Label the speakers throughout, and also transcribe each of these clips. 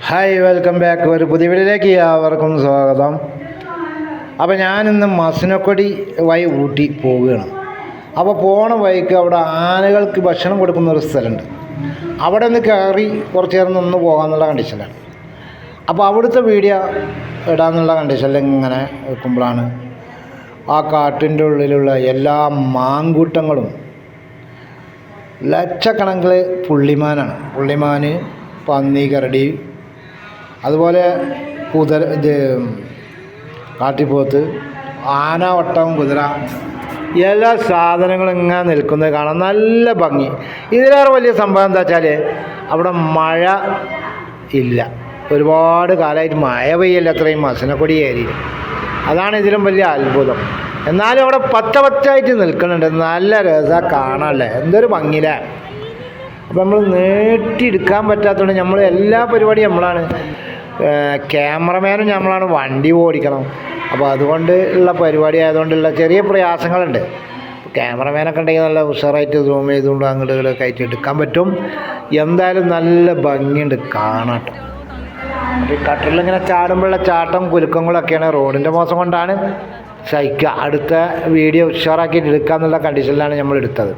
Speaker 1: Hi, welcome back. ഒരു പുതിയ വീഡിയോയിലേക്ക് എല്ലാവർക്കും സ്വാഗതം. അപ്പോൾ ഞാനിന്ന് മസനക്കൊടി വഴി ഊട്ടി പോവുകയാണ്. അപ്പോൾ പോണ വഴിക്ക് അവിടെ ആനകൾക്ക് ഭക്ഷണം കൊടുക്കുന്ന ഒരു സ്ഥലമുണ്ട്. അവിടെ നിന്ന് കയറി കുറച്ച് നേരം നിന്ന് പോകാമെന്നുള്ള കണ്ടീഷനിലാണ്. അപ്പോൾ അവിടുത്തെ വീഡിയോ ഇടാമെന്നുള്ള കണ്ടീഷനിൽ ഇങ്ങനെ വെക്കുമ്പോഴാണ് ആ കാട്ടിൻ്റെ ഉള്ളിലുള്ള എല്ലാ മാങ്കൂട്ടങ്ങളും ലക്ഷക്കണക്കിൽ പുള്ളിമാൻ, പന്നി, കരടി, അതുപോലെ കാട്ടിപ്പോത്ത്, ആന, ഒട്ടകം, കുതിര, എല്ലാ സാധനങ്ങളും ഇങ്ങനെ നിൽക്കുന്നത് കാണാൻ നല്ല ഭംഗി. ഇതിലേറെ വലിയ സംഭവം എന്താ വെച്ചാൽ അവിടെ മഴ ഇല്ല. ഒരുപാട് കാലമായിട്ട് മഴ പെയ്യല്ല അത്രയും മസനക്കൊടി ഏരിയയിൽ. അതാണ് ഇതിലും വലിയ അത്ഭുതം. എന്നാലും അവിടെ പച്ചയായിട്ട് നിൽക്കുന്നുണ്ട്. നല്ല രസമാണ് കാണാനല്ലേ, എന്തൊരു ഭംഗിയില്ലേ. അപ്പോൾ നമ്മൾ നീട്ടിയെടുക്കാൻ പറ്റാത്തതുകൊണ്ട് നമ്മൾ എല്ലാ പരിപാടിയും നമ്മളാണ്. ക്യാമറമാനും നമ്മളാണ്, വണ്ടി ഓടിക്കണം. അപ്പോൾ അതുകൊണ്ട് ഉള്ള പരിപാടി ആയതുകൊണ്ടുള്ള ചെറിയ പ്രയാസങ്ങളുണ്ട്. ക്യാമറമാനൊക്കെ ഉണ്ടെങ്കിൽ നല്ല ഉഷാറായിട്ട് സൂം ചെയ്തുകൊണ്ട് അങ്ങോട്ട് ഇങ്ങോട്ടൊക്കെ ആയിട്ട് എടുക്കാൻ പറ്റും. എന്തായാലും നല്ല ഭംഗിയുണ്ട് കാണാട്ടോ. അപ്പോൾ ഈ കട്ടിലിങ്ങനെ ചാടുമ്പോഴുള്ള ചാട്ടം കുലുക്കങ്ങളൊക്കെയാണ്. റോഡിൻ്റെ മോശം കൊണ്ടാണ് സഹിക്കുക. അടുത്ത വീഡിയോ ഉഷാറാക്കിയിട്ട് എടുക്കുക എന്നുള്ള കണ്ടീഷനിലാണ് നമ്മൾ എടുത്തത്.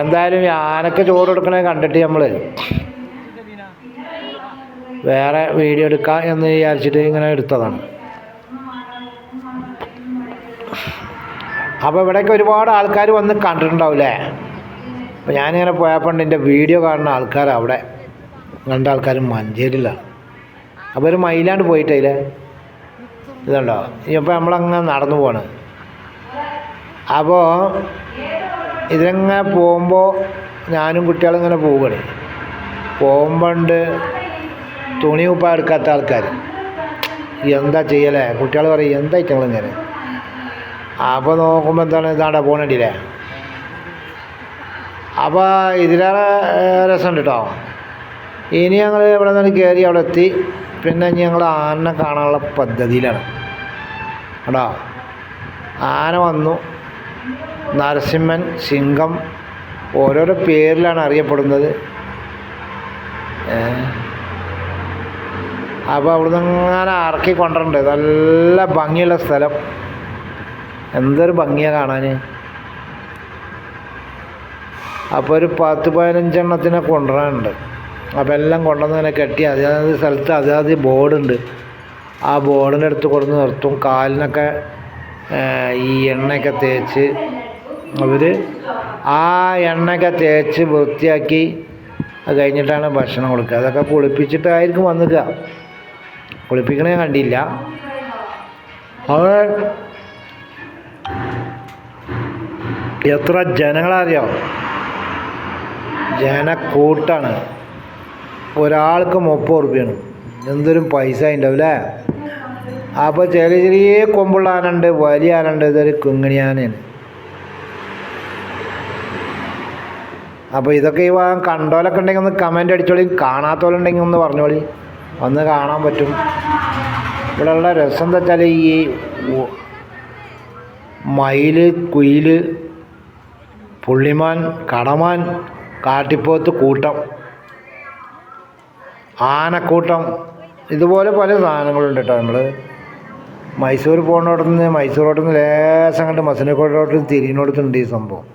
Speaker 1: എന്തായാലും ആനക്ക് ചോറ് കൊടുക്കണത് കണ്ടിട്ട് നമ്മൾ വേറെ വീഡിയോ എടുക്കാം എന്ന് വിചാരിച്ചിട്ട് ഇങ്ങനെ എടുത്തതാണ്. അപ്പോൾ ഇവിടേക്ക് ഒരുപാട് ആൾക്കാർ വന്ന് കണ്ടിട്ടുണ്ടാവില്ലേ. അപ്പോൾ ഞാനിങ്ങനെ പോയപ്പോൾ എൻ്റെ വീഡിയോ കാണുന്ന ആൾക്കാർ അവിടെ രണ്ടാൾക്കാരും മഞ്ചേരിയിലാണ്. അപ്പോൾ ഒരു മൈലാണ്ട് പോയിട്ടില്ലേ, ഇതുണ്ടോ. ഇപ്പോൾ നമ്മളങ്ങനെ നടന്നു പോവാണ്. അപ്പോൾ ഇതിങ്ങനെ പോകുമ്പോൾ ഞാനും കുട്ടികളും ഇങ്ങനെ പോവുകയാണ്. പോകുമ്പോണ്ട് തുണി ഉപ്പാ എടുക്കാത്ത ആൾക്കാർ എന്താ ചെയ്യലേ. കുട്ടികൾ പറയും എന്താ ഇങ്ങനെ. അപ്പോൾ നോക്കുമ്പോൾ എന്താണ് ഇതാണ്ടാ പോകണ്ടില്ലേ. അപ്പോൾ ഇതിലേറെ രസമുണ്ട് കേട്ടോ. ഇനി ഞങ്ങൾ ഇവിടെ നിന്ന് കയറി അവിടെ എത്തി. പിന്നെ ഞങ്ങൾ ആനനെ കാണാനുള്ള പദ്ധതിയിലാണ് കേട്ടോ. ആന വന്നു. നരസിംഹൻ, സിംഹം, ഓരോരോ പേരിലാണ് അറിയപ്പെടുന്നത്. അപ്പോൾ അവിടുന്ന് അങ്ങനെ ഇറക്കി കൊണ്ടിട്ടുണ്ട്. നല്ല ഭംഗിയുള്ള സ്ഥലം, എന്തൊരു ഭംഗിയാണ് കാണാൻ. അപ്പോൾ ഒരു 10-15 കൊണ്ടുവരാനുണ്ട്. അപ്പോൾ എല്ലാം കൊണ്ടുവന്നതിനെ കെട്ടി അതായത് സ്ഥലത്ത് അതായത് ബോർഡുണ്ട്. ആ ബോർഡിൻ്റെ അടുത്ത് കൊടുത്ത് നിർത്തും. കാലിനൊക്കെ ഈ എണ്ണയൊക്കെ തേച്ച് അവർ ആ എണ്ണയൊക്കെ തേച്ച് വൃത്തിയാക്കി അത് കഴിഞ്ഞിട്ടാണ് ഭക്ഷണം കൊടുക്കുക. അതൊക്കെ കുളിപ്പിച്ചിട്ടായിരിക്കും വന്നിക്കുക. കുളിപ്പിക്കണേ കണ്ടില്ല. അവർ എത്ര ജനങ്ങളറിയോ, ജനക്കൂട്ടാണ്. ഒരാൾക്ക് 30 ഉറുപ്പ്യാണ്. എന്തൊരു പൈസ ഉണ്ടാവില്ലേ. അപ്പോൾ ചെറിയ കൊമ്പുള്ള ആനുണ്ട്, വലിയ ആനുണ്ട്. ഇതൊരു കുങ്ങിണി ആനയാണ്. അപ്പോൾ ഇതൊക്കെ ഈ കണ്ടോലൊക്കെ ഉണ്ടെങ്കിൽ ഒന്ന് കമൻ്റ് അടിച്ചോളി. കാണാത്തോലുണ്ടെങ്കിൽ ഒന്ന് പറഞ്ഞോളി, വന്ന് കാണാൻ പറ്റും. ഇവിടെയുള്ള രസം എന്താ വെച്ചാൽ ഈ മയിൽ, കുയിൽ, പുള്ളിമാൻ, കടമാൻ, കാട്ടിപ്പോത്ത് കൂട്ടം, ആനക്കൂട്ടം, ഇതുപോലെ പല സാധനങ്ങളുണ്ട് കേട്ടോ. നമ്മൾ മൈസൂർ പോകുന്നിടത്തുനിന്ന് മൈസൂർ റോട്ടിൽ നിന്ന് ലേശം കണ്ട് മസനക്കോട് റോട്ടിൽ തിരിഞ്ഞിടത്തുണ്ട് ഈ സംഭവം.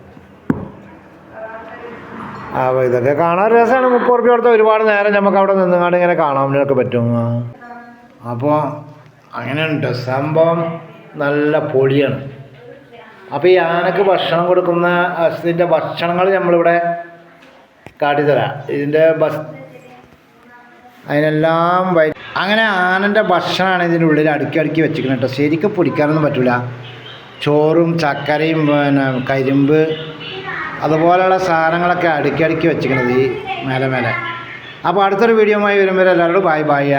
Speaker 1: അപ്പോൾ ഇതൊക്കെ കാണാൻ രസമാണ്. 30 ഉറുപ്പ്യ കൊടുത്താൽ ഒരുപാട് നേരം നമുക്ക് അവിടെ നിന്നുകൊണ്ട് ഇങ്ങനെ കാണാനൊക്കെ പറ്റും. അപ്പോൾ അങ്ങനെയുണ്ട് സംഭവം. നല്ല പൊടിയാണ്. അപ്പോൾ ഈ ആനക്ക് ഭക്ഷണം കൊടുക്കുന്ന ഇതിൻ്റെ ഭക്ഷണങ്ങൾ നമ്മളിവിടെ കാട്ടിത്തരാം. ഇതിൻ്റെ അതിനെല്ലാം അങ്ങനെ ആനൻ്റെ ഭക്ഷണമാണ് ഇതിൻ്റെ ഉള്ളിൽ അടുക്കി വെച്ചിരിക്കുന്നത് കേട്ടോ. ശരിക്കും പൊടിക്കാനൊന്നും പറ്റില്ല. ചോറും ചക്കരയും പിന്നെ കരിമ്പ് അതുപോലെയുള്ള സാധനങ്ങളൊക്കെ അടുക്കി വെച്ചിരിക്കുന്നത് ഈ മേലെ. അപ്പോൾ അടുത്തൊരു വീഡിയോയുമായി വരുമ്പോൾ എല്ലാവരോടും ബൈ.